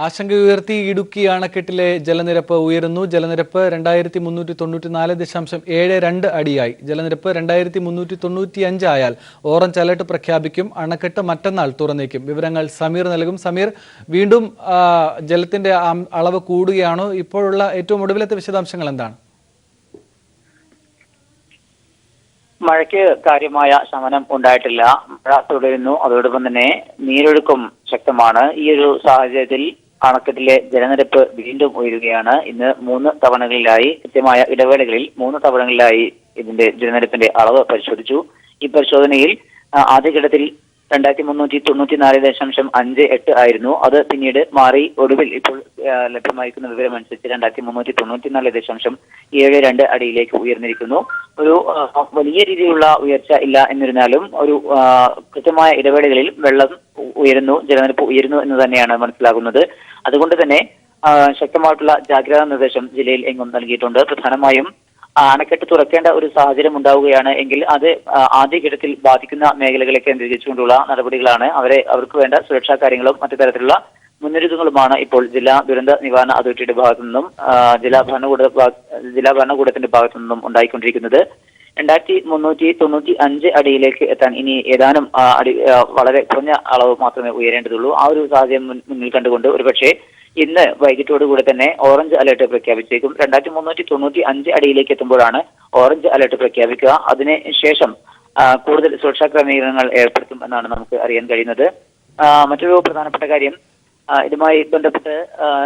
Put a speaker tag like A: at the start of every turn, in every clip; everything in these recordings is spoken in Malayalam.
A: ആശങ്കയുയർത്തി ഇടുക്കി അണക്കെട്ടിലെ ജലനിരപ്പ് ഉയരുന്നു. ജലനിരപ്പ് 2394.72 അടിയായി. ജലനിരപ്പ് 2395 ആയാൽ ഓറഞ്ച് അലർട്ട് പ്രഖ്യാപിക്കും. അണക്കെട്ട് മറ്റന്നാൾ തുറന്നേക്കും. വിവരങ്ങൾ സമീർ നൽകും. സമീർ, വീണ്ടും ജലത്തിന്റെ അളവ് കൂടുകയാണോ? ഇപ്പോഴുള്ള ഏറ്റവും ഒടുവിലത്തെ വിശദാംശങ്ങൾ എന്താണ്?
B: മഴയ്ക്ക് കാര്യമായ ശമനം ഉണ്ടായിട്ടില്ല. മഴ തുടരുന്നു. അതോടൊപ്പം തന്നെ നീരൊഴുക്കും ശക്തമാണ്. ഈ ഒരു സാഹചര്യത്തിൽ അണക്കെട്ടിലെ ജലനിരപ്പ് വീണ്ടും ഉയരുകയാണ്. ഇന്ന് 3 തവണകളിലായി കൃത്യമായ ഇടവേളകളിൽ 3 തവണകളിലായി ഇതിന്റെ ജലനിരപ്പിന്റെ അളവ് പരിശോധിച്ചു. ഈ പരിശോധനയിൽ ആദ്യഘട്ടത്തിൽ 2394.58 ആയിരുന്നു. അത് പിന്നീട് മാറി ഒടുവിൽ ഇപ്പോൾ ലഭ്യമായിരിക്കുന്ന വിവരമനുസരിച്ച് 2394.72 അടിയിലേക്ക് ഉയർന്നിരിക്കുന്നു. ഒരു വലിയ രീതിയിലുള്ള ഉയർച്ച ഇല്ല എന്നിരുന്നാലും ഒരു കൃത്യമായ ഇടവേളകളിൽ വെള്ളം ഉയരുന്നു, ജലനിരപ്പ് ഉയരുന്നു എന്ന് തന്നെയാണ് മനസ്സിലാകുന്നത്. അതുകൊണ്ട് തന്നെ ശക്തമായിട്ടുള്ള ജാഗ്രതാ നിർദ്ദേശം ജില്ലയിൽ എങ്ങും നൽകിയിട്ടുണ്ട്. പ്രധാനമായും അണക്കെട്ട് തുറക്കേണ്ട ഒരു സാഹചര്യം ഉണ്ടാവുകയാണ് എങ്കിൽ അത് ആദ്യഘട്ടത്തിൽ ബാധിക്കുന്ന മേഖലകളെ കേന്ദ്രീകരിച്ചുകൊണ്ടുള്ള നടപടികളാണ്. അവർക്ക് വേണ്ട സുരക്ഷാ കാര്യങ്ങളും മറ്റു തരത്തിലുള്ള മുന്നൊരുക്കങ്ങളുമാണ് ഇപ്പോൾ ജില്ലാ ദുരന്ത നിവാരണ അതോറിറ്റിയുടെ ഭാഗത്തു നിന്നും ജില്ലാ ഭരണകൂടത്തിന്റെ ഭാഗത്തു നിന്നും ഉണ്ടായിക്കൊണ്ടിരിക്കുന്നത്. 2395 അടിയിലേക്ക് എത്താൻ ഇനി ഏതാനും വളരെ കുറഞ്ഞ അളവ് മാത്രമേ ഉയരേണ്ടതുള്ളൂ. ആ ഒരു സാഹചര്യം മുന്നിൽ കണ്ടുകൊണ്ട് ഒരുപക്ഷെ ഇന്ന് വൈകിട്ടോടുകൂടി തന്നെ ഓറഞ്ച് അലർട്ട് പ്രഖ്യാപിച്ചേക്കും. 2395 അടിയിലേക്ക് എത്തുമ്പോഴാണ് ഓറഞ്ച് അലർട്ട് പ്രഖ്യാപിക്കുക. അതിനുശേഷം കൂടുതൽ സുരക്ഷാ ക്രമീകരണങ്ങൾ ഏർപ്പെടുത്തും എന്നാണ് നമുക്ക് അറിയാൻ കഴിയുന്നത്. മറ്റൊരു പ്രധാനപ്പെട്ട കാര്യം, ഇതുമായി ബന്ധപ്പെട്ട്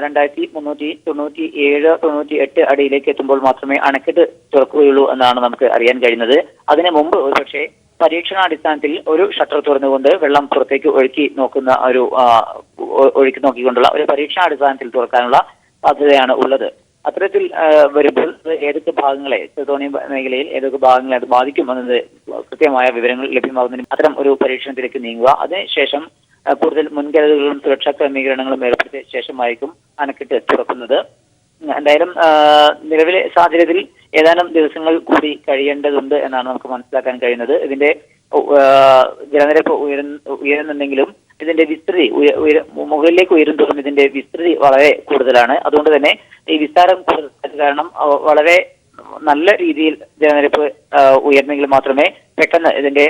B: 2397-98 അടിയിലേക്ക് എത്തുമ്പോൾ മാത്രമേ അണക്കെട്ട് തുറക്കുകയുള്ളൂ എന്നാണ് നമുക്ക് അറിയാൻ കഴിയുന്നത്. അതിനു മുമ്പ് ഒരുപക്ഷെ പരീക്ഷണാടിസ്ഥാനത്തിൽ ഒരു ഷട്ടർ തുറന്നുകൊണ്ട് വെള്ളം പുറത്തേക്ക് ഒഴുക്കി നോക്കിക്കൊണ്ടുള്ള ഒരു പരീക്ഷണാടിസ്ഥാനത്തിൽ തുറക്കാനുള്ള സാധ്യതയാണ് ഉള്ളത്. അത്തരത്തിൽ വരുമ്പോൾ ഏതൊക്കെ ഭാഗങ്ങളെ ചെറുതോണി മേഖലയിൽ ഏതൊക്കെ ഭാഗങ്ങളെ അത് ബാധിക്കുമെന്നത് കൃത്യമായ വിവരങ്ങൾ ലഭ്യമാകുന്നതിനും അത്തരം ഒരു പരീക്ഷണത്തിലേക്ക് നീങ്ങുക. അതിനുശേഷം കൂടുതൽ മുൻകരുതലുകളും സുരക്ഷാ ക്രമീകരണങ്ങളും ഏർപ്പെടുത്തിയ ശേഷമായിരിക്കും അണക്കെട്ട് തുറക്കുന്നത്. എന്തായാലും നിലവിലെ സാഹചര്യത്തിൽ ഏതാനും ദിവസങ്ങൾ കൂടി കഴിയേണ്ടതുണ്ട് എന്നാണ് നമുക്ക് മനസ്സിലാക്കാൻ കഴിയുന്നത്. ഇതിന്റെ ജലനിരപ്പ് ഉയരുന്നുണ്ടെങ്കിലും ഇതിന്റെ വിസ്തൃതി മുകളിലേക്ക് ഉയരുന്നതോറും ഇതിന്റെ വിസ്തൃതി വളരെ കൂടുതലാണ്. അതുകൊണ്ട് തന്നെ ഈ വിസ്താരം കാരണം വളരെ നല്ല രീതിയിൽ ജലനിരപ്പ് ഉയർന്നെങ്കിൽ മാത്രമേ പെട്ടെന്ന് ഇതിന്റെ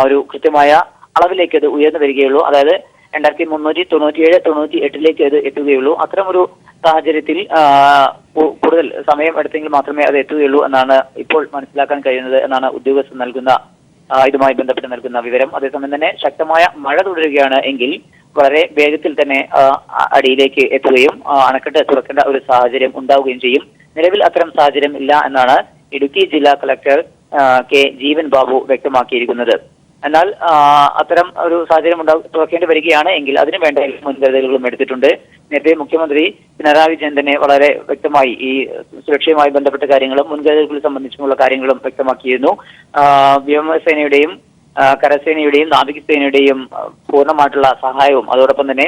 B: ഒരു കൃത്യമായ അളവിലേക്ക് അത് ഉയർന്നു വരികയുള്ളൂ. അതായത് 2397-98 അത് എത്തുകയുള്ളൂ. അത്തരം ഒരു സാഹചര്യത്തിൽ കൂടുതൽ സമയം എടുത്തെങ്കിൽ മാത്രമേ അത് എത്തുകയുള്ളൂ എന്നാണ് ഇപ്പോൾ മനസ്സിലാക്കാൻ കഴിയുന്നത് എന്നാണ് ഉദ്യോഗസ്ഥർ ഇതുമായി ബന്ധപ്പെട്ട് നൽകുന്ന വിവരം. അതേസമയം തന്നെ ശക്തമായ മഴ തുടരുകയാണ് എങ്കിൽ വളരെ വേഗത്തിൽ തന്നെ അടിയിലേക്ക് എത്തുകയും അണക്കെട്ട് തുറക്കേണ്ട ഒരു സാഹചര്യം ഉണ്ടാവുകയും ചെയ്യും. നിലവിൽ അത്തരം സാഹചര്യം ഇല്ല എന്നാണ് ഇടുക്കി ജില്ലാ കളക്ടർ കെ ജീവൻ ബാബു വ്യക്തമാക്കിയിരിക്കുന്നത്. എന്നാൽ അത്തരം ഒരു സാഹചര്യം തുറക്കേണ്ടി വരികയാണ് എങ്കിൽ അതിനു വേണ്ട മുൻകരുതലുകളും എടുത്തിട്ടുണ്ട്. നേരത്തെ മുഖ്യമന്ത്രി പിണറായി വിജയൻ തന്നെ വളരെ വ്യക്തമായി ഈ സുരക്ഷയുമായി ബന്ധപ്പെട്ട കാര്യങ്ങളും മുൻകരുതലുകൾ സംബന്ധിച്ചുമുള്ള കാര്യങ്ങളും വ്യക്തമാക്കിയിരുന്നു. വ്യോമസേനയുടെയും കരസേനയുടെയും നാവികസേനയുടെയും പൂർണ്ണമായിട്ടുള്ള സഹായവും അതോടൊപ്പം തന്നെ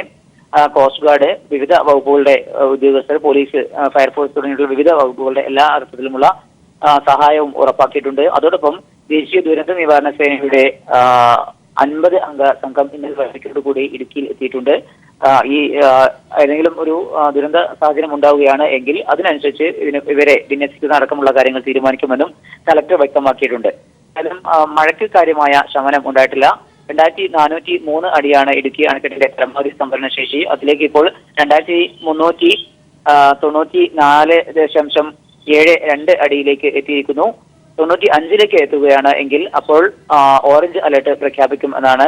B: കോസ്റ്റ് ഗാർഡ്, വിവിധ വകുപ്പുകളുടെ ഉദ്യോഗസ്ഥർ, പോലീസ്, ഫയർഫോഴ്സ് തുടങ്ങിയിട്ടുള്ള വിവിധ വകുപ്പുകളുടെ എല്ലാ അർത്ഥത്തിലുമുള്ള സഹായവും ഉറപ്പാക്കിയിട്ടുണ്ട്. അതോടൊപ്പം ദേശീയ ദുരന്ത നിവാരണ സേനയുടെ 50 അംഗ സംഘം ഇന്നലെ വൈകിട്ടോടുകൂടി ഇടുക്കിയിൽ എത്തിയിട്ടുണ്ട്. ഈ ഏതെങ്കിലും ഒരു ദുരന്ത സാഹചര്യം ഉണ്ടാവുകയാണ് എങ്കിൽ അതിനനുസരിച്ച് ഇവരെ വിന്യസിക്കുന്ന അടക്കമുള്ള കാര്യങ്ങൾ തീരുമാനിക്കുമെന്നും കലക്ടർ വ്യക്തമാക്കിയിട്ടുണ്ട്. എന്നാലും മഴയ്ക്ക് കാര്യമായ ശമനം ഉണ്ടായിട്ടില്ല. 2403 അടിയാണ് ഇടുക്കി അണക്കെട്ടിന്റെ പരമാവധി സംഭരണ ശേഷി. അതിലേക്ക് ഇപ്പോൾ 2394.72 അടിയിലേക്ക് എത്തിയിരിക്കുന്നു. 95 എത്തുകയാണ് എങ്കിൽ അപ്പോൾ ഓറഞ്ച് അലർട്ട് പ്രഖ്യാപിക്കും എന്നാണ്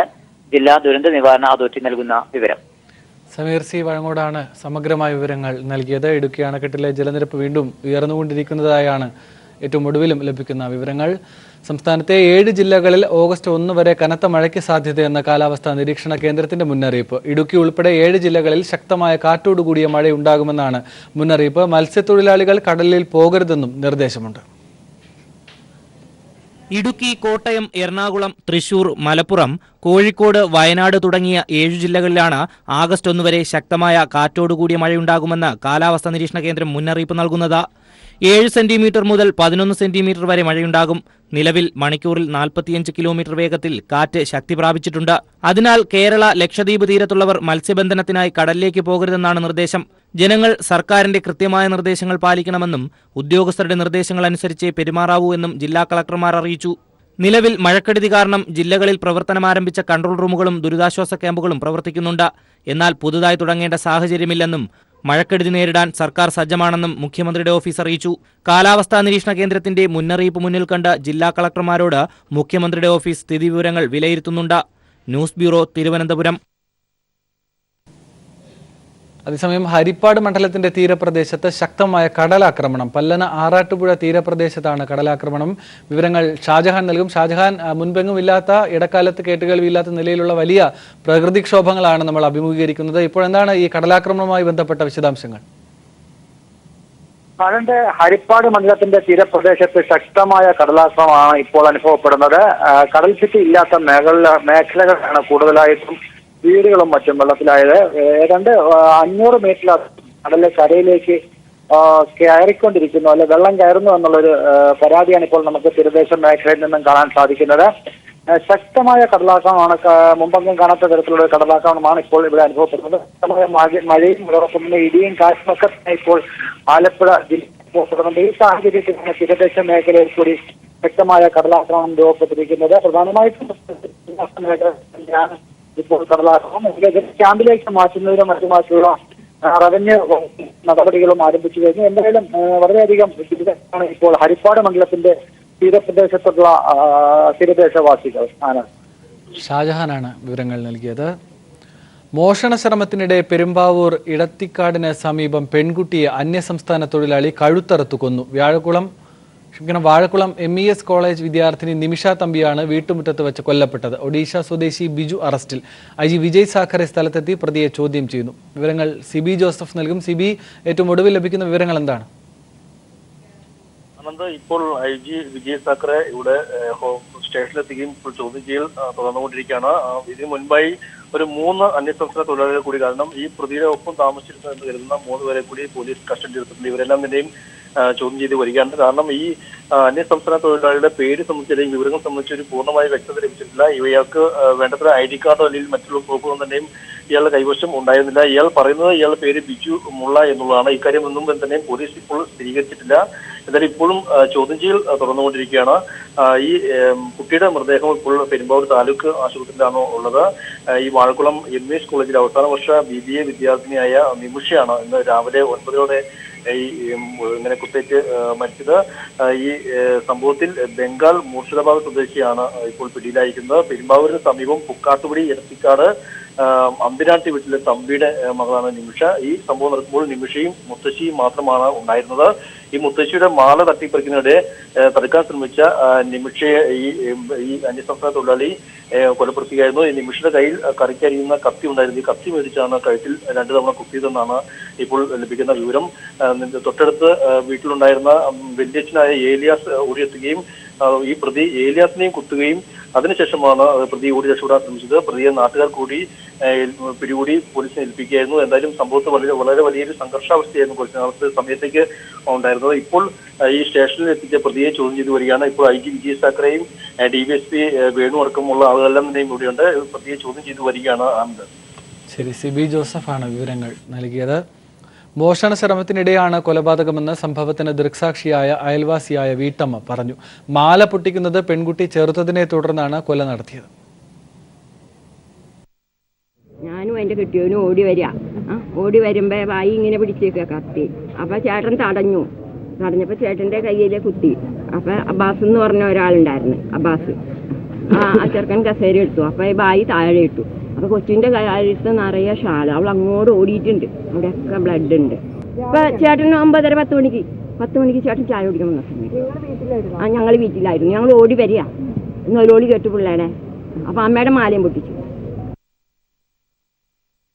B: ജില്ലാ ദുരന്ത നിവാരണ അതോറിറ്റി നൽകുന്ന വിവരം.
A: സമീർ സി വഴങ്ങോടാണ് സമഗ്രമായ വിവരങ്ങൾ നൽകിയത്. ഇടുക്കി അണക്കെട്ടിലെ ജലനിരപ്പ് വീണ്ടും ഉയർന്നുകൊണ്ടിരിക്കുന്നതായാണ് ഏറ്റവും ഒടുവിലും ലഭിക്കുന്ന വിവരങ്ങൾ. സംസ്ഥാനത്തെ 7 ജില്ലകളിൽ ഓഗസ്റ്റ് 1 വരെ കനത്ത മഴയ്ക്ക് സാധ്യതയെന്ന കാലാവസ്ഥാ നിരീക്ഷണ കേന്ദ്രത്തിന്റെ മുന്നറിയിപ്പ്. ഇടുക്കി ഉൾപ്പെടെ 7 ജില്ലകളിൽ ശക്തമായ കാറ്റോടുകൂടിയ മഴയുണ്ടാകുമെന്നാണ് മുന്നറിയിപ്പ്. മത്സ്യത്തൊഴിലാളികൾ കടലിൽ പോകരുതെന്നും നിർദ്ദേശമുണ്ട്.
C: ഇടുക്കി, കോട്ടയം, എറണാകുളം, തൃശൂർ, മലപ്പുറം, കോഴിക്കോട്, വയനാട് തുടങ്ങിയ 7 ജില്ലകളിലാണ് ആഗസ്റ്റ് 1 വരെ ശക്തമായ കാറ്റോടുകൂടിയ മഴയുണ്ടാകുമെന്ന് കാലാവസ്ഥാ നിരീക്ഷണ കേന്ദ്രം മുന്നറിയിപ്പ് നൽകുന്നത്. 7 സെന്റിമീറ്റർ മുതൽ 11 സെന്റിമീറ്റർ വരെ മഴയുണ്ടാകും. നിലവിൽ മണിക്കൂറിൽ 45 കിലോമീറ്റർ വേഗത്തിൽ കാറ്റ് ശക്തി പ്രാപിച്ചിട്ടുണ്ട്. അതിനാൽ കേരള, ലക്ഷദ്വീപ് തീരത്തുള്ളവർ മത്സ്യബന്ധനത്തിനായി കടലിലേക്ക് പോകരുതെന്നാണ് നിർദ്ദേശം. ജനങ്ങൾ സർക്കാരിന്റെ കൃത്യമായ നിർദ്ദേശങ്ങൾ പാലിക്കണമെന്നും ഉദ്യോഗസ്ഥരുടെ നിർദ്ദേശങ്ങൾ അനുസരിച്ചേ പെരുമാറാവൂ എന്നും ജില്ലാ കളക്ടർമാർ അറിയിച്ചു. നിലവിൽ മഴക്കെടുതി കാരണം ജില്ലകളിൽ പ്രവർത്തനമാരംഭിച്ച കൺട്രോൾ റൂമുകളും ദുരിതാശ്വാസ ക്യാമ്പുകളും പ്രവർത്തിക്കുന്നുണ്ട്. എന്നാൽ പുതുതായി തുടങ്ങേണ്ട സാഹചര്യമില്ലെന്നും മഴക്കെടുതി നേരിടാൻ സർക്കാർ സജ്ജമാണെന്നും മുഖ്യമന്ത്രിയുടെ ഓഫീസ് അറിയിച്ചു. കാലാവസ്ഥാ നിരീക്ഷണ കേന്ദ്രത്തിന്റെ മുന്നറിയിപ്പ് മുന്നിൽ കണ്ട് ജില്ലാ കളക്ടർമാരോട് മുഖ്യമന്ത്രിയുടെ ഓഫീസ് സ്ഥിതിവിവരങ്ങൾ വിലയിരുത്തുന്നുണ്ട്. News bureau, Thiruvananthapuram.
A: അതേസമയം ഹരിപ്പാട് മണ്ഡലത്തിന്റെ തീരപ്രദേശത്ത് ശക്തമായ കടലാക്രമണം. പല്ലന ആറാട്ടുപുഴ തീരപ്രദേശത്താണ് കടലാക്രമണം. വിവരങ്ങൾ ഷാജഹാൻ നൽകും. ഷാജഹാൻ, മുൻപെങ്ങും ഇല്ലാത്ത, ഇടക്കാലത്ത് കേട്ടുകേൾവിയില്ലാത്ത നിലയിലുള്ള വലിയ പ്രകൃതിക്ഷോഭങ്ങളാണ് നമ്മൾ അഭിമുഖീകരിക്കുന്നത്. ഇപ്പോഴെന്താണ് ഈ കടലാക്രമണവുമായി ബന്ധപ്പെട്ട വിശദാംശങ്ങൾ?
D: അതിന്റെ ഹരിപ്പാട് മണ്ഡലത്തിന്റെ തീരപ്രദേശത്ത് ശക്തമായ കടലാക്രമണമാണ് ഇപ്പോൾ അനുഭവപ്പെടുന്നത്. കടൽഭിത്തി ഇല്ലാത്ത മേഖലകളാണ് കൂടുതലായിട്ടും വീടുകളും മറ്റും വെള്ളത്തിലായത്. ഏതാണ്ട് 500 മീറ്റർ കടലിലെ കരയിലേക്ക് കയറിക്കൊണ്ടിരിക്കുന്നു, അല്ലെ വെള്ളം കയറുന്നു എന്നുള്ളൊരു പരാതിയാണ് ഇപ്പോൾ നമുക്ക് തീരദേശ മേഖലയിൽ നിന്നും കാണാൻ സാധിക്കുന്നത്. ശക്തമായ കടലാക്രമണമാണ്, മുമ്പൊന്നും കാണാത്ത തരത്തിലുള്ള കടലാക്രമണമാണ് ഇപ്പോൾ ഇവിടെ അനുഭവപ്പെടുന്നത്. ശക്തമായ മഴയും അതോടൊപ്പം തന്നെ ഇടിയും കാറ്റും ഒക്കെ ഇപ്പോൾ ആലപ്പുഴ ജില്ലയിൽ അനുഭവപ്പെടുന്നുണ്ട്. ഈ സാഹചര്യത്തിലാണ് തീരദേശ മേഖലയിൽ കൂടി ശക്തമായ കടലാക്രമണം രൂപപ്പെട്ടിരിക്കുന്നത്. പ്രധാനമായിട്ടും ഇപ്പോൾ കടലാക്രമണം ക്യാമ്പിലേക്ക് മാറ്റുന്നതിനും മറ്റുമായിട്ടുള്ള റവന്യൂ നടപടികളും ആരംഭിച്ചു കഴിഞ്ഞു. എന്തായാലും വളരെയധികം ദുരിതമാണ് ഇപ്പോൾ ഹരിപ്പാട് മണ്ഡലത്തിന്റെ തീരപ്രദേശത്തുള്ള തീരദേശവാസികൾ.
A: ഷാജഹാനാണ് വിവരങ്ങൾ നൽകിയത്. മോഷണ ശ്രമത്തിനിടെ പെരുമ്പാവൂർ ഇടത്തിക്കാടിന് സമീപം പെൺകുട്ടിയെ അന്യസംസ്ഥാന തൊഴിലാളി കഴുത്തറുത്തു കൊന്നു. വാഴക്കുളം MES കോളേജ് വിദ്യാർത്ഥിനി നിമിഷ തമ്പിയാണ് വീട്ടുമുറ്റത്ത് വെച്ച് കൊല്ലപ്പെട്ടത്. ഒഡീഷ സ്വദേശി ബിജു അറസ്റ്റിൽ. IG വിജയ് സാഖറെ സ്ഥലത്തെത്തി പ്രതിയെ ചോദ്യം ചെയ്യുന്നു. വിവരങ്ങൾ സിബി ജോസഫ് നൽകും. സിബി, ഏറ്റവും ഒടുവിൽ ലഭിക്കുന്ന വിവരങ്ങൾ എന്താണ്?
E: ഇപ്പോൾ IG വിജയ് സാഖറെ ഇവിടെ സ്റ്റേഷനിലെത്തുകയും ഇപ്പോൾ ചോദ്യം ചെയ്യൽ തുടർന്നുകൊണ്ടിരിക്കുകയാണ്. ഇതിനു മുൻപായി ഒരു 3 അന്യസംസ്ഥാന തൊഴിലാളികൾ കൂടി, കാരണം ഈ പ്രതിയുടെ ഒപ്പം താമസിച്ചിരുന്നു എന്ന് കരുതുന്ന 3 പേരെ കൂടി പോലീസ് കസ്റ്റഡി എടുത്തിട്ടുണ്ട്. ഇവരെല്ലാം തന്നെയും ചോദ്യം ചെയ്ത് വരികയാണ്. കാരണം ഈ അന്യസംസ്ഥാന തൊഴിലാളിയുടെ പേര് സംബന്ധിച്ച് അല്ലെങ്കിൽ വിവരങ്ങൾ സംബന്ധിച്ച് ഒരു പൂർണ്ണമായ വ്യക്തത ലഭിച്ചിട്ടില്ല. ഇവയാൾക്ക് വേണ്ടത്ര ID കാർഡോ അല്ലെങ്കിൽ മറ്റുള്ള പ്രൂഫുകളും തന്നെയും ഇയാളുടെ കൈവശം ഉണ്ടായിരുന്നില്ല. ഇയാൾ പറയുന്നത് ഇയാളുടെ പേര് ബിജു മുള്ള എന്നുള്ളതാണ്. ഇക്കാര്യം ഒന്നും തന്നെയും പോലീസ് ഇപ്പോൾ സ്ഥിരീകരിച്ചിട്ടില്ല. എന്നാലും ഇപ്പോഴും ചോദ്യം ചെയ്യൽ തുടർന്നുകൊണ്ടിരിക്കുകയാണ്. ഈ കുട്ടിയുടെ മൃതദേഹം ഇപ്പോൾ പെരുമ്പാവൂർ താലൂക്ക് ആശുപത്രിയിലാണ് ഉള്ളത്. ഈ വാഴക്കുളം MES കോളേജിലെ അവസാന വർഷ BBA വിദ്യാർത്ഥിനിയായ നിമിഷയാണ് ഇന്ന് രാവിലെ 9 ഇങ്ങനെ കുത്തേറ്റ് മരിച്ചത്. ഈ സംഭവത്തിൽ ബംഗാൾ മൂർഷിദാബാദ് സ്വദേശിയാണ് ഇപ്പോൾ പിടിയിലായിരിക്കുന്നത്. പെരുമ്പാവൂരിന് സമീപം പുക്കാട്ടുപടി ഇടത്തിക്കാട് അമ്പിനാട്ടി വീട്ടിലെ തമ്പിയുടെ മകളാണ് നിമിഷ. ഈ സംഭവം നടക്കുമ്പോൾ നിമിഷയും മുത്തശ്ശിയും മാത്രമാണ് ഉണ്ടായിരുന്നത്. ഈ മുത്തശ്ശിയുടെ മാല തട്ടിപ്പറിക്കുന്നതിനിടെ തടുക്കാൻ ശ്രമിച്ച നിമിഷയെ ഈ അന്യസംസ്ഥാന തൊഴിലാളി കൊലപ്പെടുത്തുകയായിരുന്നു. ഈ നിമിഷയുടെ കയ്യിൽ കറിക്കരിയുന്ന കത്തി ഉണ്ടായിരുന്നു. ഈ കത്തി മേടിച്ചാണ് കഴുത്തിൽ 2 തവണ കുത്തിയതെന്നാണ് ഇപ്പോൾ ലഭിക്കുന്ന വിവരം. തൊട്ടടുത്ത് വീട്ടിലുണ്ടായിരുന്ന വല്യച്ഛനായ ഏലിയാസ് ഓടിയെത്തുകയും ഈ പ്രതി ഏലിയാസിനെയും കുത്തുകയും അതിനുശേഷമാണ് പ്രതി ഓടി രക്ഷപ്പെടാൻ ശ്രമിച്ചത്. പ്രതിയെ നാട്ടുകാർ കൂടി പിടികൂടി പോലീസിനെ ഏൽപ്പിക്കുകയായിരുന്നു. എന്തായാലും സംഭവത്തിൽ വളരെ വലിയൊരു സംഘർഷാവസ്ഥയായിരുന്നു കുറച്ച് സമയത്തേക്ക് ഉണ്ടായിരുന്നത്. ഇപ്പോൾ ഈ സ്റ്റേഷനിൽ എത്തിച്ച പ്രതിയെ ചോദ്യം ചെയ്തു വരികയാണ്. ഇപ്പോൾ IG വിജയ് സാഖറെയും DVSP വേണു അടക്കമുള്ള ആളുകളെല്ലാം തന്നെയും ഇവിടെയുണ്ട്. പ്രതിയെ ചോദ്യം ചെയ്തു വരികയാണ്.
A: ശരി, സിബി ജോസഫാണ് വിവരങ്ങൾ നൽകിയത്. മോഷണ ശ്രമത്തിനിടെയാണ് കൊലപാതകമെന്ന് സംഭവത്തിന് ദൃക്സാക്ഷിയായ അയൽവാസിയായ വീട്ടമ്മ പറഞ്ഞു. മാല പൊട്ടിക്കുന്നത് പെൺകുട്ടി ചെറുത്തതിനെ തുടർന്നാണ് കൊല നടത്തിയത്.
F: ഞാനും എൻ്റെ കെട്ടിയവനും ഓടി വരുമ്പോ വായി ഇങ്ങനെ പിടിച്ചേക്ക കത്തി. അപ്പൊ ചേട്ടൻ തടഞ്ഞപ്പോ ചേട്ടന്റെ കയ്യിലെ കുത്തി. അപ്പൊ അബ്ബാസ് എന്ന് പറഞ്ഞ ഒരാളുണ്ടായിരുന്നു, അബ്ബാസ്. ആ ചെറുക്കൻ കസേര എടുത്തു. അപ്പൊ ഈ ബായി താഴെ ഇട്ടു. അപ്പൊ കൊച്ചിന്റെ കഴുത്ത് നിറയെ ഷാള്. അവൾ അങ്ങോട്ട് ഓടിയിട്ടുണ്ട്. അവിടെയൊക്കെ ബ്ലഡ് ഉണ്ട്. ഇപ്പൊ ചേട്ടന് 9:30 10 മണിക്ക് ചേട്ടൻ ചായ കുടിക്കാൻ വന്ന സമയത്ത് ഞങ്ങൾ വീട്ടിലായിരുന്നു. ഞങ്ങൾ ഓടി വരിക എന്നൊരോളി കേട്ടു പിള്ളേടെ. അപ്പൊ അമ്മയുടെ മാലയും പൊട്ടിച്ചു.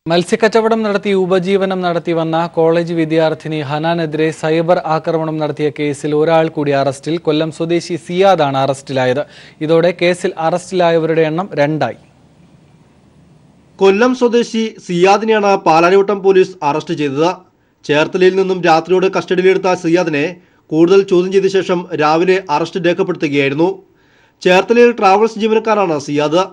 A: മത്സ്യക്കച്ചവടം നടത്തി ഉപജീവനം നടത്തി വന്ന കോളേജ് വിദ്യാർത്ഥിനി ഹനാനെതിരെ സൈബർ ആക്രമണം നടത്തിയ കേസിൽ ഒരാൾ കൂടി അറസ്റ്റിൽ. കൊല്ലം സ്വദേശി സിയാദാണ് അറസ്റ്റിലായത്. ഇതോടെ കേസിൽ അറസ്റ്റിലായവരുടെ എണ്ണം 2 ആയി.
G: കൊല്ലം സ്വദേശി സിയാദിനെയാണ് പാലാരിവട്ടം പോലീസ് അറസ്റ്റ് ചെയ്തത്. ചേർത്തലയിൽ നിന്നും രാത്രിയോടെ കസ്റ്റഡിയിലെടുത്ത സിയാദിനെ കൂടുതൽ ചോദ്യം ചെയ്ത ശേഷം രാവിലെ അറസ്റ്റ് രേഖപ്പെടുത്തുകയായിരുന്നു. ചേർത്തലയിൽ ട്രാവൽസ് ജീവനക്കാരാണ് സിയാദ്.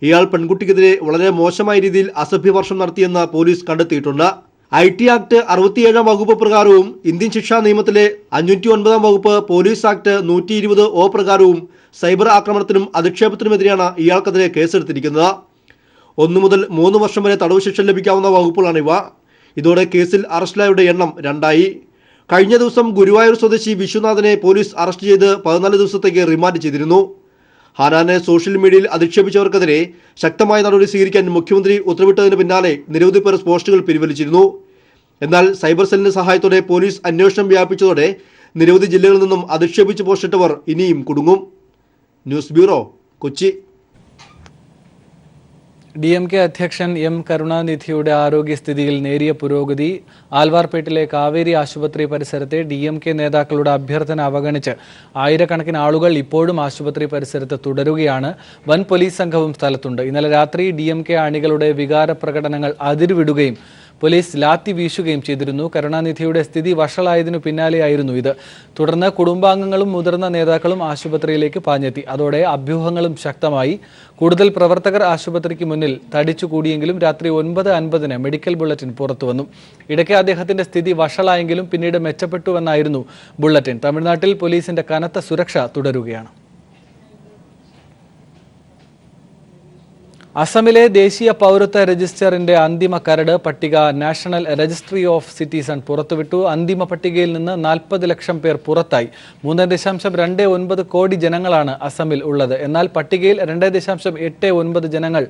G: ഇയാൾ പെൺകുട്ടിക്കെതിരെ വളരെ മോശമായ രീതിയിൽ അസഭ്യവർഷം നടത്തിയെന്ന് പോലീസ് കണ്ടെത്തിയിട്ടുണ്ട്. IT ആക്ട് 67 വകുപ്പ് പ്രകാരവും ഇന്ത്യൻ ശിക്ഷാ നിയമത്തിലെ 509 വകുപ്പ് പോലീസ് ആക്ട് 120 പ്രകാരവും സൈബർ ആക്രമണത്തിനും അധിക്ഷേപത്തിനുമെതിരെയാണ് ഇയാൾക്കെതിരെ കേസെടുത്തിരിക്കുന്നത്. 1 മുതൽ 3 വർഷം വരെ തടവ് ശിക്ഷ ലഭിക്കാവുന്ന വകുപ്പുകളാണിവ. ഇതോടെ കേസിൽ അറസ്റ്റിലായവരുടെ എണ്ണം 2ആയി. കഴിഞ്ഞ ദിവസം ഗുരുവായൂർ സ്വദേശി വിശ്വനാഥനെ പോലീസ് അറസ്റ്റ് ചെയ്ത് 14 ദിവസത്തേക്ക് റിമാൻഡ് ചെയ്തിരുന്നു. ഹാനാനെ സോഷ്യൽ മീഡിയയിൽ അധിക്ഷേപിച്ചവർക്കെതിരെ ശക്തമായ നടപടി സ്വീകരിക്കാൻ മുഖ്യമന്ത്രി ഉത്തരവിട്ടതിന് പിന്നാലെ നിരവധി പേർ പോസ്റ്റുകൾ പിൻവലിച്ചിരുന്നു. എന്നാൽ സൈബർ സെല്ലിന്റെ സഹായത്തോടെ പോലീസ് അന്വേഷണം വ്യാപിച്ചതോടെ നിരവധി ജില്ലകളിൽ നിന്നും അധിക്ഷേപിച്ച് പോസ്റ്റിട്ടവർ ഇനിയും കുടുങ്ങും. News bureau, Kochi.
A: DMK അധ്യക്ഷൻ M. കരുണാനിധിയുടെ ആരോഗ്യസ്ഥിതിയിൽ നേരിയ പുരോഗതി. ആൽവാർപേട്ടിലെ കാവേരി ആശുപത്രി പരിസരത്തെ DMK നേതാക്കളുടെ അഭ്യർത്ഥന അവഗണിച്ച് ആയിരക്കണക്കിന് ആളുകൾ ഇപ്പോഴും ആശുപത്രി പരിസരത്ത് തുടരുകയാണ്. വൻ പോലീസ് സംഘവും സ്ഥലത്തുണ്ട്. ഇന്നലെ രാത്രി DMK അണികളുടെ വികാര പ്രകടനങ്ങൾ അതിരുവിടുകയും പോലീസ് ലാത്തി വീശുകയും ചെയ്തിരുന്നു. കരുണാനിധിയുടെ സ്ഥിതി വഷളായതിനു പിന്നാലെയായിരുന്നു ഇത്. തുടർന്ന് കുടുംബാംഗങ്ങളും മുതിർന്ന നേതാക്കളും ആശുപത്രിയിലേക്ക് പാഞ്ഞെത്തി. അതോടെ അഭ്യൂഹങ്ങളും ശക്തമായി. കൂടുതൽ പ്രവർത്തകർ ആശുപത്രിക്ക് മുന്നിൽ തടിച്ചുകൂടിയെങ്കിലും രാത്രി 9:50 മെഡിക്കൽ ബുള്ളറ്റിൻ പുറത്തുവന്നു. ഇടയ്ക്ക് അദ്ദേഹത്തിന്റെ സ്ഥിതി വഷളായെങ്കിലും പിന്നീട് മെച്ചപ്പെട്ടുവെന്നായിരുന്നു ബുള്ളറ്റിൻ. തമിഴ്നാട്ടിൽ പോലീസിന്റെ കനത്ത സുരക്ഷ തുടരുകയാണ്. അസമിലെ ദേശീയ പൗരത്വ രജിസ്റ്ററിന്റെ അന്തിമ കരട് പട്ടിക നാഷണൽ രജിസ്ട്രി ഓഫ് സിറ്റിസൺ പുറത്തുവിട്ടു. അന്തിമ പട്ടികയിൽ നിന്ന് 40 ലക്ഷം പേർ പുറത്തായി. 3.29 കോടി ജനങ്ങളാണ് അസമിൽ ഉള്ളത്. എന്നാൽ പട്ടികയിൽ 2.89 ജനങ്ങൾ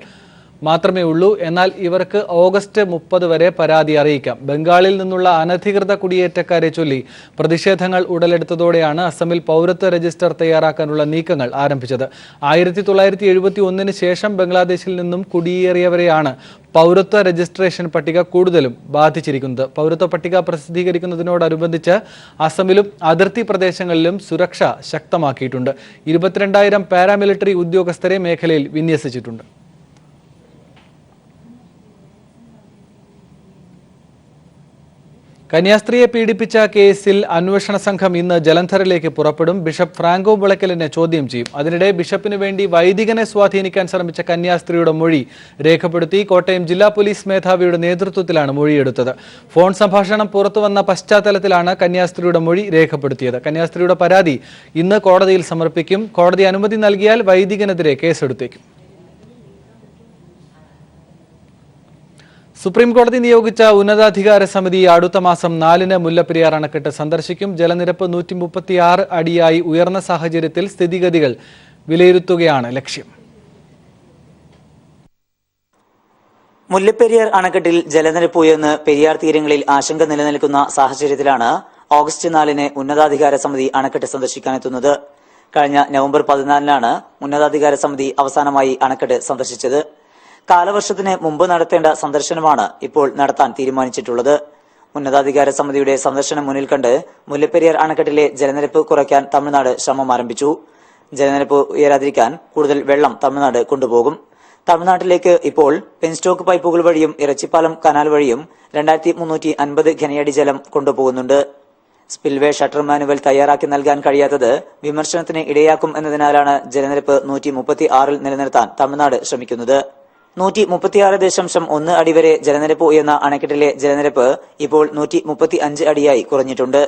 A: മാത്രമേ ഉള്ളൂ. എന്നാൽ ഇവർക്ക് ഓഗസ്റ്റ് 30 വരെ പരാതി അറിയിക്കാം. ബംഗാളിൽ നിന്നുള്ള അനധികൃത കുടിയേറ്റക്കാരെ ചൊല്ലി പ്രതിഷേധങ്ങൾ ഉടലെടുത്തതോടെയാണ് അസമിൽ പൗരത്വ രജിസ്റ്റർ തയ്യാറാക്കാനുള്ള നീക്കങ്ങൾ ആരംഭിച്ചത്. 1971 ശേഷം ബംഗ്ലാദേശിൽ നിന്നും കുടിയേറിയവരെയാണ് പൗരത്വ രജിസ്ട്രേഷൻ പട്ടിക കൂടുതലും ബാധിച്ചിരിക്കുന്നത്. പൗരത്വ പട്ടിക പ്രസിദ്ധീകരിക്കുന്നതിനോടനുബന്ധിച്ച് അസമിലും അതിർത്തി പ്രദേശങ്ങളിലും സുരക്ഷ ശക്തമാക്കിയിട്ടുണ്ട്. 22,000 പാരാമിലിറ്ററി ഉദ്യോഗസ്ഥരെ മേഖലയിൽ വിന്യസിച്ചിട്ടുണ്ട്. കന്യാസ്ത്രീയെ പീഡിപ്പിച്ച കേസിൽ അന്വേഷണ സംഘം ഇന്ന് ജലന്ധറിലേക്ക് പുറപ്പെടും. ബിഷപ്പ് ഫ്രാങ്കോ മുളയ്ക്കലിനെ ചോദ്യം ചെയ്യും. അതിനിടെ ബിഷപ്പിന് വേണ്ടി വൈദികനെ സ്വാധീനിക്കാൻ ശ്രമിച്ച കന്യാസ്ത്രീയുടെ മൊഴി രേഖപ്പെടുത്തി. കോട്ടയം ജില്ലാ പോലീസ് മേധാവിയുടെ നേതൃത്വത്തിലാണ് മൊഴിയെടുത്തത്. ഫോൺ സംഭാഷണം പുറത്തുവന്ന പശ്ചാത്തലത്തിലാണ് കന്യാസ്ത്രീയുടെ മൊഴി രേഖപ്പെടുത്തിയത്. കന്യാസ്ത്രീയുടെ പരാതി ഇന്ന് കോടതിയിൽ സമർപ്പിക്കും. കോടതി അനുമതി നൽകിയാൽ വൈദികനെതിരെ കേസെടുത്തേക്കും. സുപ്രീം കോടതി നിയോഗിച്ച ഉന്നതാധികാര സമിതി അടുത്ത മാസം 4-ന് മുല്ലപ്പെരിയാർ അണക്കെട്ട് സന്ദർശിക്കും. ജലനിരപ്പ് 136 അടിയായി ഉയർന്ന സാഹചര്യത്തിൽ സ്ഥിതിഗതികൾ വിലയിരുത്തുകയാണ് ലക്ഷ്യം.
H: മുല്ലപ്പെരിയാർ അണക്കെട്ടിൽ ജലനിരപ്പ് ഉയർന്ന് പെരിയാർ തീരങ്ങളിൽ ആശങ്ക നിലനിൽക്കുന്ന സാഹചര്യത്തിലാണ് ഓഗസ്റ്റ് 4-ന് ഉന്നതാധികാര സമിതി അണക്കെട്ട് സന്ദർശിക്കാനെത്തുന്നത്. കഴിഞ്ഞ നവംബർ 14-നാണ് ഉന്നതാധികാര സമിതി അവസാനമായി അണക്കെട്ട് സന്ദർശിച്ചത്. കാലവർഷത്തിന് മുമ്പ് നടത്തേണ്ട സന്ദർശനമാണ് ഇപ്പോൾ നടത്താൻ തീരുമാനിച്ചിട്ടുള്ളത്. ഉന്നതാധികാര സമിതിയുടെ സന്ദർശനം മുന്നിൽ കണ്ട് മുല്ലപ്പെരിയാർ അണക്കെട്ടിലെ ജലനിരപ്പ് കുറയ്ക്കാൻ തമിഴ്നാട് ശ്രമം ആരംഭിച്ചു. ജലനിരപ്പ് ഉയരാതിരിക്കാൻ കൂടുതൽ വെള്ളം തമിഴ്നാട് കൊണ്ടുപോകും. തമിഴ്നാട്ടിലേക്ക് ഇപ്പോൾ പെൻസ്റ്റോക്ക് പൈപ്പുകൾ വഴിയും ഇറച്ചിപ്പാലം കനാൽ വഴിയും 2350 ഘനയടി ജലം കൊണ്ടുപോകുന്നുണ്ട്. സ്പിൽവേ ഷട്ടർ മാനുവൽ തയ്യാറാക്കി നൽകാൻ കഴിയാത്തത് വിമർശനത്തിന് ഇടയാക്കും എന്നതിനാലാണ് ജലനിരപ്പ് 136-ൽ നിലനിർത്താൻ തമിഴ്നാട് ശ്രമിക്കുന്നത്. 136.1 അടി വരെ ജലനിരപ്പ് ഉയർന്ന അണക്കെട്ടിലെ ജലനിരപ്പ് ഇപ്പോൾ 135 അടിയായി കുറഞ്ഞിട്ടുണ്ട്.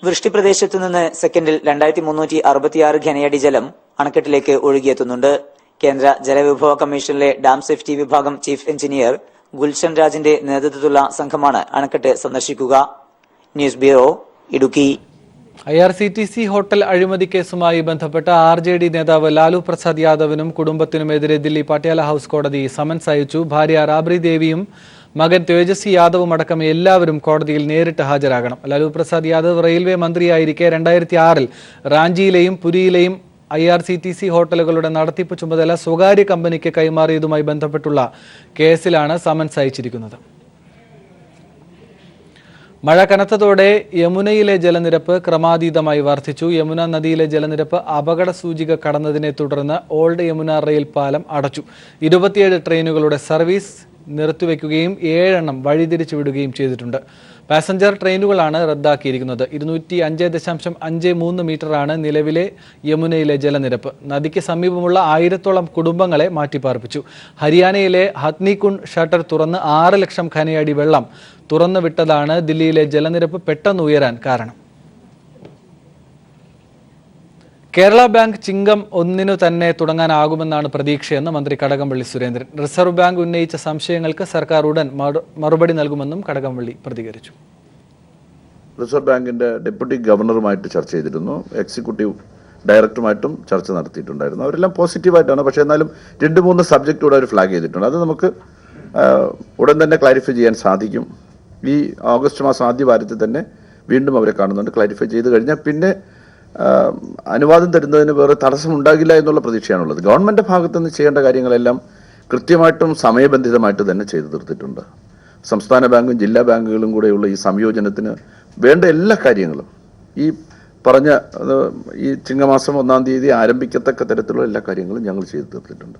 H: വൃഷ്ടിപ്രദേശത്തു നിന്ന് സെക്കൻഡിൽ 2366 ഘനയടി ജലം അണക്കെട്ടിലേക്ക് ഒഴുകിയെത്തുന്നുണ്ട്. കേന്ദ്ര ജലവിഭവ കമ്മീഷനിലെ ഡാം സേഫ്റ്റി വിഭാഗം ചീഫ് എഞ്ചിനീയർ ഗുൽഷൻ രാജിന്റെ നേതൃത്വത്തിലുള്ള സംഘമാണ് അണക്കെട്ട് സന്ദർശിക്കുക. News bureau, Idukki.
A: IRCTC hotel അഴിമതി കേസുമായി ബന്ധപ്പെട്ട RJD നേതാവ് ലാലു പ്രസാദ് യാദവിനും കുടുംബത്തിനുമെതിരെ ദില്ലി പട്യാല ഹൌസ് കോടതി സമൻസ് അയച്ചു. ഭാര്യ റാബ്രി ദേവിയും മകൻ തേജസ്വി യാദവും അടക്കം എല്ലാവരും കോടതിയിൽ നേരിട്ട് ഹാജരാകണം. ലാലു പ്രസാദ് യാദവ് റെയിൽവേ മന്ത്രിയായിരിക്കെ 2006-ൽ റാഞ്ചിയിലെയും പുരിയിലെയും IRCTC ഹോട്ടലുകളുടെ നടത്തിപ്പ് ചുമതല സ്വകാര്യ കമ്പനിക്ക് കൈമാറിയതുമായി ബന്ധപ്പെട്ടുള്ള കേസിലാണ് സമൻസ് അയച്ചിരിക്കുന്നത്. മഴ കനത്തതോടെ യമുനയിലെ ജലനിരപ്പ് ക്രമാതീതമായി വർദ്ധിച്ചു. യമുന നദിയിലെ ജലനിരപ്പ് അപകട സൂചിക കടന്നതിനെ തുടർന്ന് ഓൾഡ് യമുന റെയിൽ പാലം അടച്ചു. 27 ട്രെയിനുകളുടെ സർവീസ് നിർത്തിവെക്കുകയും 7 എണ്ണം വഴിതിരിച്ചു വിടുകയും ചെയ്തിട്ടുണ്ട്. പാസഞ്ചർ ട്രെയിനുകളാണ് റദ്ദാക്കിയിരിക്കുന്നത്. 205.53 മീറ്ററാണ് നിലവിലെ യമുനയിലെ ജലനിരപ്പ്. നദിക്ക് സമീപമുള്ള 1000-ഓളം കുടുംബങ്ങളെ മാറ്റിപ്പാർപ്പിച്ചു. ഹരിയാനയിലെ ഹത്നികുണ്ട് ഷട്ടർ തുറന്ന് 6 ലക്ഷം ഘനയടി വെള്ളം തുറന്നു വിട്ടതാണ് ദില്ലിയിലെ ജലനിരപ്പ് പെട്ടെന്ന് ഉയരാൻ കാരണം. കേരള ബാങ്ക് ചിങ്ങം 1 തന്നെ തുടങ്ങാനാകുമെന്നാണ് പ്രതീക്ഷയെന്ന് മന്ത്രി കടകംപള്ളി സുരേന്ദ്രൻ. റിസർവ് ബാങ്ക് ഉന്നയിച്ച സംശയങ്ങൾക്ക് സർക്കാർ ഉടൻ മറുപടി നൽകുമെന്നും കടകംപള്ളി പ്രതികരിച്ചു.
I: റിസർവ് ബാങ്കിന്റെ ഡെപ്യൂട്ടി ഗവർണറുമായിട്ട് ചർച്ച ചെയ്തിരുന്നു, എക്സിക്യൂട്ടീവ് ഡയറക്ടറുമായിട്ടും ചർച്ച നടത്തിയിട്ടുണ്ടായിരുന്നു. അവരെല്ലാം പോസിറ്റീവായിട്ടാണ്. പക്ഷേ എന്നാലും 2-3 സബ്ജക്റ്റ് കൂടെ അവർ ഫ്ലാഗ് ചെയ്തിട്ടുണ്ട്. അത് നമുക്ക് ഉടൻ തന്നെ ക്ലാരിഫൈ ചെയ്യാൻ സാധിക്കും. ഈ ഓഗസ്റ്റ് മാസം ആദ്യ വാരത്തിൽ തന്നെ വീണ്ടും അവരെ കാണുന്നുണ്ട്. ക്ലാരിഫൈ ചെയ്ത് കഴിഞ്ഞാൽ പിന്നെ അനുവാദം തരുന്നതിന് വേറെ തടസ്സമുണ്ടാകില്ല എന്നുള്ള പ്രതീക്ഷയാണുള്ളത്. ഗവൺമെൻറ് ഭാഗത്തു നിന്ന് ചെയ്യേണ്ട കാര്യങ്ങളെല്ലാം കൃത്യമായിട്ടും സമയബന്ധിതമായിട്ട് തന്നെ ചെയ്തു തീർത്തിട്ടുണ്ട്. സംസ്ഥാന ബാങ്കും ജില്ലാ ബാങ്കുകളും കൂടെയുള്ള ഈ സംയോജനത്തിന് വേണ്ട എല്ലാ കാര്യങ്ങളും ഈ പറഞ്ഞ ഈ ചിങ്ങമാസം 1-ാം തീയതി ആരംഭിക്കത്തക്ക തരത്തിലുള്ള എല്ലാ കാര്യങ്ങളും ഞങ്ങൾ ചെയ്തു തീർത്തിട്ടുണ്ട്.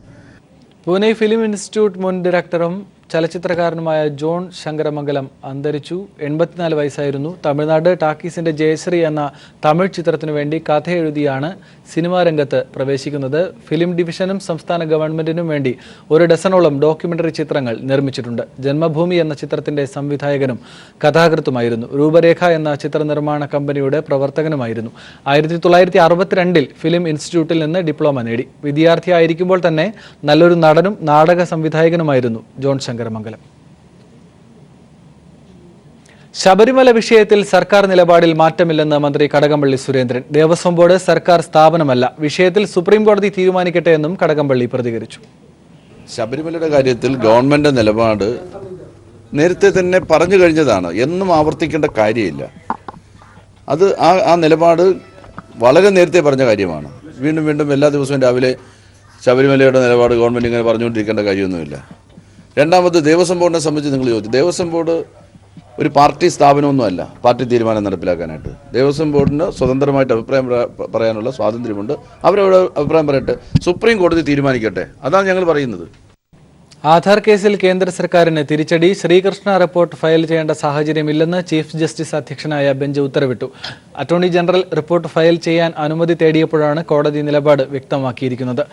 A: പൂനെ ഫിലിം ഇൻസ്റ്റിറ്റ്യൂട്ട് മുൻ ഡയറക്ടറും ചലച്ചിത്രകാരനുമായ ജോൺ ശങ്കരമംഗലം അന്തരിച്ചു. 84 വയസ്സായിരുന്നു. തമിഴ്നാട് ടാക്കീസിന്റെ ജയശ്രീ എന്ന തമിഴ് ചിത്രത്തിനു വേണ്ടി കഥ എഴുതിയാണ് സിനിമാ രംഗത്ത് പ്രവേശിക്കുന്നത്. ഫിലിം ഡിവിഷനും സംസ്ഥാന ഗവൺമെന്റിനും വേണ്ടി 1 ഡസനോളം ഡോക്യുമെന്ററി ചിത്രങ്ങൾ നിർമ്മിച്ചിട്ടുണ്ട്. ജന്മഭൂമി എന്ന ചിത്രത്തിന്റെ സംവിധായകനും കഥാകൃത്തുമായിരുന്നു. രൂപരേഖ എന്ന ചിത്ര നിർമ്മാണ കമ്പനിയുടെ പ്രവർത്തകനുമായിരുന്നു. 1962 ഫിലിം ഇൻസ്റ്റിറ്റ്യൂട്ടിൽ നിന്ന് ഡിപ്ലോമ നേടി. വിദ്യാർത്ഥിയായിരിക്കുമ്പോൾ തന്നെ നല്ലൊരു നടനും നാടക സംവിധായകനുമായിരുന്നു ജോൺ ശങ്കരമംഗലം. ശബരിമല വിഷയത്തിൽ സർക്കാർ നിലപാടിൽ മാറ്റമില്ലെന്ന് മന്ത്രി കടകംപള്ളി സുരേന്ദ്രൻ. ദേവസ്വം ബോർഡ് സർക്കാർ സ്ഥാപനമല്ല. വിഷയത്തിൽ സുപ്രീം കോടതി തീരുമാനിക്കട്ടെ എന്നും കടകംപള്ളി പ്രതികരിച്ചു.
J: ശബരിമലയുടെ കാര്യത്തിൽ ഗവൺമെന്റ് നിലപാട് നേരത്തെ തന്നെ പറഞ്ഞു കഴിഞ്ഞതാണ്. എന്നും ആവർത്തിക്കേണ്ട കാര്യമില്ല. അത് ആ നിലപാട് വളരെ നേരത്തെ പറഞ്ഞ കാര്യമാണ്. വീണ്ടും എല്ലാ ദിവസവും രാവിലെ ശബരിമലയുടെ നിലപാട് ഗവൺമെന്റ് ഇങ്ങനെ പറഞ്ഞുകൊണ്ടിരിക്കേണ്ട കാര്യമൊന്നുമില്ല. രണ്ടാമത് ദേവസ്വം ബോർഡിനെ സംബന്ധിച്ച് നിങ്ങൾ ചോദിച്ചു. ദേവസ്വം ബോർഡ് ഒരു പാർട്ടി സ്ഥാപനമൊന്നുമല്ല പാർട്ടി തീരുമാനം നടപ്പിലാക്കാനായിട്ട്. ദേവസ്വം ബോർഡിന് സ്വതന്ത്രമായിട്ട് അഭിപ്രായം പറയാനുള്ള സ്വാതന്ത്ര്യമുണ്ട്. അവരവിടെ അഭിപ്രായം പറയട്ടെ, സുപ്രീം കോടതി തീരുമാനിക്കട്ടെ. അതാണ് ഞങ്ങൾ പറയുന്നത്.
A: ആധാർ കേസിൽ കേന്ദ്ര സർക്കാരിന് തിരിച്ചടി. ശ്രീകൃഷ്ണ റിപ്പോർട്ട് ഫയൽ ചെയ്യേണ്ട സാഹചര്യമില്ലെന്ന് ചീഫ് ജസ്റ്റിസ് അധ്യക്ഷനായ ബെഞ്ച് ഉത്തരവിട്ടു. അറ്റോർണി ജനറൽ റിപ്പോർട്ട് ഫയൽ ചെയ്യാൻ അനുമതി തേടിയപ്പോഴാണ് കോടതി നിലപാട് വ്യക്തമാക്കിയിരിക്കുന്നത്.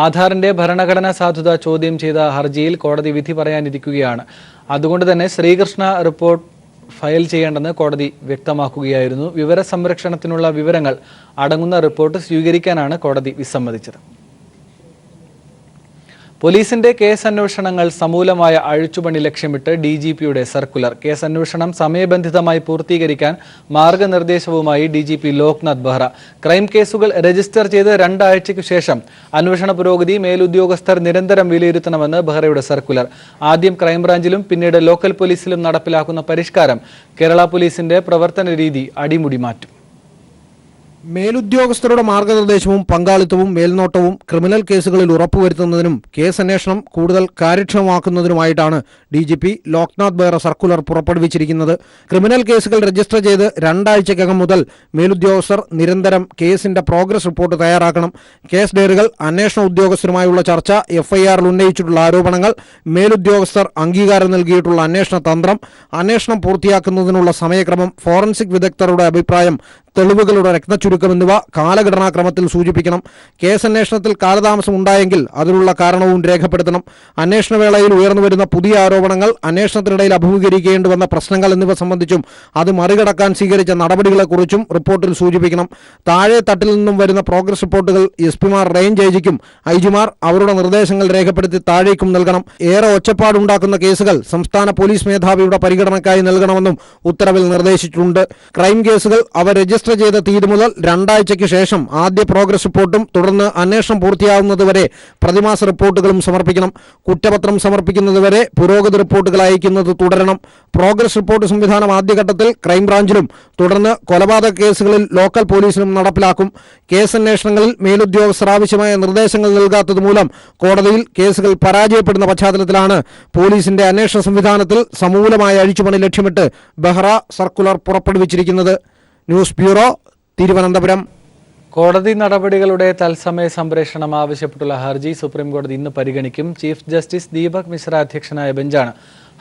A: ആധാറിന്റെ ഭരണഘടനാ സാധുത ചോദ്യം ചെയ്ത ഹർജിയിൽ കോടതി വിധി പറയാനിരിക്കുകയാണ്. അതുകൊണ്ട് തന്നെ ശ്രീകൃഷ്ണ റിപ്പോർട്ട് ഫയൽ ചെയ്യേണ്ടെന്ന് കോടതി വ്യക്തമാക്കുകയായിരുന്നു. വിവര സംരക്ഷണത്തിനുള്ള വിവരങ്ങൾ അടങ്ങുന്ന റിപ്പോർട്ട് സ്വീകരിക്കാനാണ് കോടതി വിസമ്മതിച്ചത്. പോലീസിന്റെ കേസ് അന്വേഷണങ്ങൾ സമൂലമായ അഴിച്ചുപണി ലക്ഷ്യമിട്ട് DGPയുടെ സർക്കുലർ. കേസ് അന്വേഷണം സമയബന്ധിതമായി പൂർത്തീകരിക്കാൻ മാർഗനിർദ്ദേശവുമായി DGP ലോക്നാഥ് ബെഹ്റ. ക്രൈം കേസുകൾ രജിസ്റ്റർ ചെയ്ത് 2 ആഴ്ചയ്ക്കു ശേഷം അന്വേഷണ പുരോഗതി മേലുദ്യോഗസ്ഥർ നിരന്തരം വിലയിരുത്തണമെന്ന് ബെഹ്റയുടെ സർക്കുലർ. ആദ്യം ക്രൈംബ്രാഞ്ചിലും പിന്നീട് ലോക്കൽ പോലീസിലും നടപ്പിലാക്കുന്ന പരിഷ്കാരം കേരള പോലീസിന്റെ പ്രവർത്തന രീതി അടിമുടി മാറ്റും.
K: മേലുദ്യോഗസ്ഥരുടെ മാർഗനിർദ്ദേശവും പങ്കാളിത്തവും മേൽനോട്ടവും ക്രിമിനൽ കേസുകളിൽ ഉറപ്പുവരുത്തുന്നതിനും കേസ് അന്വേഷണം കൂടുതൽ കാര്യക്ഷമമാക്കുന്നതിനുമായിട്ടാണ് DGP ലോക്നാഥ് ബെഹ്റ സർക്കുലർ പുറപ്പെടുവിച്ചിരിക്കുന്നത്. ക്രിമിനൽ കേസുകൾ രജിസ്റ്റർ ചെയ്ത് 2 ആഴ്ചയ്ക്കകം മുതൽ മേലുദ്യോഗസ്ഥർ നിരന്തരം കേസിന്റെ പ്രോഗ്രസ് റിപ്പോർട്ട് തയ്യാറാക്കണം. കേസ് ഡയറികൾ, അന്വേഷണ ഉദ്യോഗസ്ഥരുമായുള്ള ചർച്ച, FIR-ൽ ഉന്നയിച്ചിട്ടുള്ള ആരോപണങ്ങൾ, മേലുദ്യോഗസ്ഥർ അംഗീകാരം നൽകിയിട്ടുള്ള അന്വേഷണ തന്ത്രം, അന്വേഷണം പൂർത്തിയാക്കുന്നതിനുള്ള സമയക്രമം, ഫോറൻസിക് വിദഗ്ധരുടെ അഭിപ്രായം, തെളിവുകളുടെ രത്നച്ചുരുക്കം എന്നിവ കാലഘടനാക്രമത്തിൽ സൂചിപ്പിക്കണം. കേസന്വേഷണത്തിൽ കാലതാമസം ഉണ്ടായെങ്കിൽ അതിനുള്ള കാരണവും രേഖപ്പെടുത്തണം. അന്വേഷണ വേളയിൽ ഉയർന്നുവരുന്ന പുതിയ ആരോപണങ്ങൾ, അന്വേഷണത്തിനിടയിൽ അഭിമുഖീകരിക്കേണ്ടി വന്ന പ്രശ്നങ്ങൾ എന്നിവ സംബന്ധിച്ചും അത് മറികടക്കാൻ സ്വീകരിച്ച നടപടികളെക്കുറിച്ചും റിപ്പോർട്ടിൽ സൂചിപ്പിക്കണം. താഴെ തട്ടിൽ നിന്നും വരുന്ന പ്രോഗ്രസ് റിപ്പോർട്ടുകൾ SP-മാർ, റേഞ്ച് IG-ക്കും IG-മാർ അവരുടെ നിർദ്ദേശങ്ങൾ രേഖപ്പെടുത്തി താഴേക്കും നൽകണം. ഏറെ ഒച്ചപ്പാടുണ്ടാക്കുന്ന കേസുകൾ സംസ്ഥാന പോലീസ് മേധാവിയുടെ പരിഗണനയ്ക്കായി നൽകണമെന്നും ഉത്തരവിൽ നിർദ്ദേശിച്ചിട്ടുണ്ട്. ക്രൈം കേസുകൾ അവ രജിസ്റ്റർ ചെയ്ത തീയതി മുതൽ 2 ആഴ്ചയ്ക്ക് ശേഷം ആദ്യ പ്രോഗ്രസ് റിപ്പോർട്ടും തുടർന്ന് അന്വേഷണം പൂർത്തിയാകുന്നതുവരെ പ്രതിമാസ റിപ്പോർട്ടുകളും സമർപ്പിക്കണം. കുറ്റപത്രം സമർപ്പിക്കുന്നതുവരെ പുരോഗതി റിപ്പോർട്ടുകൾ അയക്കുന്നത് തുടരണം. പ്രോഗ്രസ് റിപ്പോർട്ട് സംവിധാനം ആദ്യഘട്ടത്തിൽ ക്രൈംബ്രാഞ്ചിലും തുടർന്ന് കൊലപാതക കേസുകളിൽ ലോക്കൽ പോലീസിലും നടപ്പിലാക്കും. കേസന്വേഷണങ്ങളിൽ മേലുദ്യോഗസ്ഥർ ആവശ്യമായ നിർദ്ദേശങ്ങൾ നൽകാത്തതുമൂലം കോടതിയിൽ കേസുകൾ പരാജയപ്പെടുന്ന പശ്ചാത്തലത്തിലാണ് പോലീസിന്റെ അന്വേഷണ സംവിധാനത്തിൽ സമൂലമായ അഴിച്ചുപണി ലക്ഷ്യമിട്ട് ബെഹ്റ സർക്കുലർ പുറപ്പെടുവിച്ചിരിക്കുന്നത്. News bureau, Thiruvananthapuram.
A: കോടതി നടപടികളുടെ തത്സമയ സംപ്രേഷണം ആവശ്യപ്പെട്ടുള്ള ഹർജി സുപ്രീംകോടതി ഇന്ന് പരിഗണിക്കും. ചീഫ് ജസ്റ്റിസ് ദീപക് മിശ്ര അധ്യക്ഷനായ ബെഞ്ചാണ്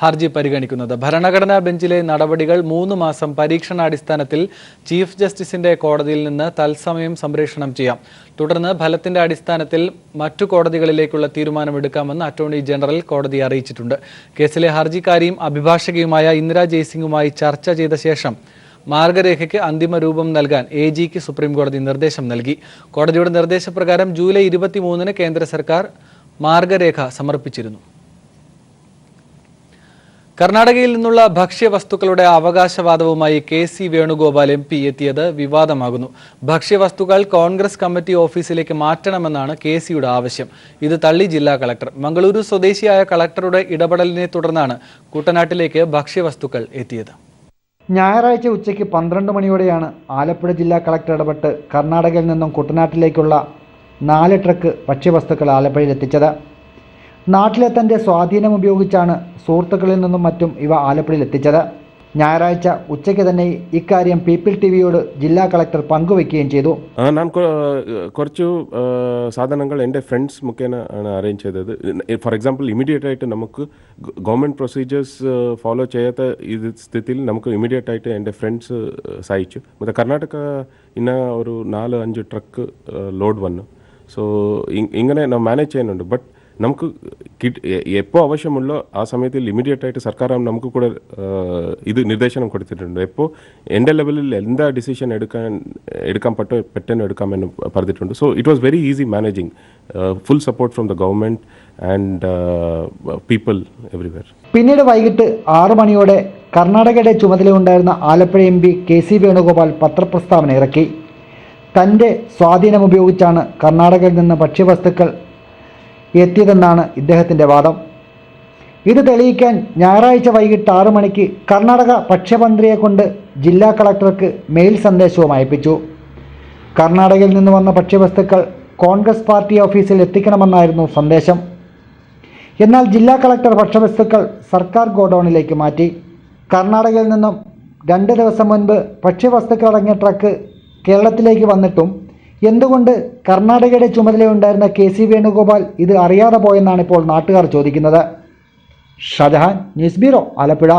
A: ഹർജി പരിഗണിക്കുന്നത്. ഭരണഘടനാ ബെഞ്ചിലെ നടപടികൾ 3 മാസം പരീക്ഷണാടിസ്ഥാനത്തിൽ ചീഫ് ജസ്റ്റിസിന്റെ കോടതിയിൽ നിന്ന് തത്സമയം സംപ്രേഷണം ചെയ്യാം. തുടർന്ന് ഫലത്തിന്റെ അടിസ്ഥാനത്തിൽ മറ്റു കോടതികളിലേക്കുള്ള തീരുമാനമെടുക്കാമെന്ന് അറ്റോർണി ജനറൽ കോടതിയെ അറിയിച്ചിട്ടുണ്ട്. കേസിലെ ഹർജിക്കാരിയും അഭിഭാഷകയുമായ ഇന്ദിര ജയ്സിംഗുമായി ചർച്ച ചെയ്ത ശേഷം മാർഗരേഖയ്ക്ക് അന്തിമ രൂപം നൽകാൻ എജിക്ക് സുപ്രീംകോടതി നിർദ്ദേശം നൽകി. കോടതിയുടെ നിർദ്ദേശപ്രകാരം ജൂലൈ 23-ന് കേന്ദ്ര സർക്കാർ മാർഗരേഖ സമർപ്പിച്ചിരുന്നു. കർണാടകയിൽ നിന്നുള്ള ഭക്ഷ്യവസ്തുക്കളുടെ അവകാശവാദവുമായി KC വേണുഗോപാൽ MP എത്തിയത് വിവാദമാകുന്നു. ഭക്ഷ്യവസ്തുക്കൾ കോൺഗ്രസ് കമ്മിറ്റി ഓഫീസിലേക്ക് മാറ്റണമെന്നാണ് KCയുടെ ആവശ്യം. ഇത് തള്ളി ജില്ലാ കളക്ടർ. മംഗളൂരു സ്വദേശിയായ കളക്ടറുടെ ഇടപെടലിനെ തുടർന്നാണ് കുട്ടനാട്ടിലേക്ക് ഭക്ഷ്യവസ്തുക്കൾ എത്തിയത്.
L: ഞായറാഴ്ച ഉച്ചയ്ക്ക് 12 മണിയോടെയാണ് ആലപ്പുഴ ജില്ലാ കളക്ടർ ഇടപെട്ട് കർണാടകയിൽ നിന്നും കുട്ടനാട്ടിലേക്കുള്ള 4 ട്രക്ക് ഭക്ഷ്യവസ്തുക്കൾ ആലപ്പുഴയിൽ എത്തിച്ചത്. നാട്ടിലെ തൻ്റെ സ്വാധീനം ഉപയോഗിച്ചാണ് സുഹൃത്തുക്കളിൽ നിന്നും മറ്റും ഇവ ആലപ്പുഴയിൽ എത്തിച്ചത്. ഞായറാഴ്ച ഉച്ചയ്ക്ക് തന്നെ ഇക്കാര്യം പീപ്പിൾ TVയോട് ജില്ലാ കളക്ടർ പങ്കുവയ്ക്കുകയും ചെയ്തു.
M: ഞാൻ കുറച്ച് സാധനങ്ങൾ എൻ്റെ ഫ്രണ്ട്സ് മുഖേന ആണ് അറേഞ്ച് ചെയ്തത്. ഫോർ എക്സാമ്പിൾ ഇമ്മീഡിയറ്റ് ആയിട്ട് നമുക്ക് ഗവൺമെൻറ് പ്രൊസീജിയേഴ്സ് ഫോളോ ചെയ്യാത്ത സ്ഥിതിയിൽ നമുക്ക് ഇമ്മീഡിയറ്റ് ആയിട്ട് എൻ്റെ ഫ്രണ്ട്സ് സഹായിച്ചു. ಮತ್ತೆ കർണാടക ഇന്ന ഒരു 4-5 ട്രക്ക് ലോഡ് വന്നു. സോ ഇങ്ങനെ ನಾವು മാനേജ് ചെയ്യുന്നുണ്ട്. ബട്ട് നമുക്ക് എപ്പോൾ ആവശ്യമുള്ളോ ആ സമയത്തിൽ ഇമ്മീഡിയറ്റ് ആയിട്ട് സർക്കാർ നമുക്ക് കൂടെ ഇത് നിർദ്ദേശനം കൊടുത്തിട്ടുണ്ട്. എപ്പോൾ എൻ്റെ ലെവലിൽ എന്താ ഡിസിഷൻ എടുക്കാൻ പെട്ടെന്ന് എടുക്കാമെന്ന് പറഞ്ഞിട്ടുണ്ട്. So it was very easy managing. Full support from the government and people everywhere.
L: പിന്നീട് വൈകിട്ട് 6 മണിയോടെ കർണാടകയുടെ ചുമതലയുണ്ടായിരുന്ന ആലപ്പുഴ MP KC വേണുഗോപാൽ പത്രപ്രസ്താവന ഇറക്കി. തൻ്റെ സ്വാധീനം ഉപയോഗിച്ചാണ് കർണാടകയിൽ നിന്ന് ഭക്ഷ്യവസ്തുക്കൾ എത്തിയതെന്നാണ് ഇദ്ദേഹത്തിൻ്റെ വാദം. ഇത് തെളിയിക്കാൻ ഞായറാഴ്ച വൈകിട്ട് 6 മണിക്ക് കർണാടക ഭക്ഷ്യമന്ത്രിയെ കൊണ്ട് ജില്ലാ കളക്ടർക്ക് മെയിൽ സന്ദേശവും അയപ്പിച്ചു. കർണാടകയിൽ നിന്ന് വന്ന ഭക്ഷ്യവസ്തുക്കൾ കോൺഗ്രസ് പാർട്ടി ഓഫീസിൽ എത്തിക്കണമെന്നായിരുന്നു സന്ദേശം. എന്നാൽ ജില്ലാ കളക്ടർ ഭക്ഷ്യവസ്തുക്കൾ സർക്കാർ ഗോഡൌണിലേക്ക് മാറ്റി. കർണാടകയിൽ നിന്നും 2 ദിവസം മുൻപ് ഭക്ഷ്യവസ്തുക്കൾ അടങ്ങിയ ട്രക്ക് കേരളത്തിലേക്ക് വന്നിട്ടും എന്തുകൊണ്ട് കർണാടകയുടെ ചുമതലയുണ്ടായിരുന്ന KC വേണുഗോപാൽ ഇത് അറിയാതെ പോയെന്നാണ് ഇപ്പോൾ നാട്ടുകാർ ചോദിക്കുന്നത്. Shajahan, news bureau, Alappuzha.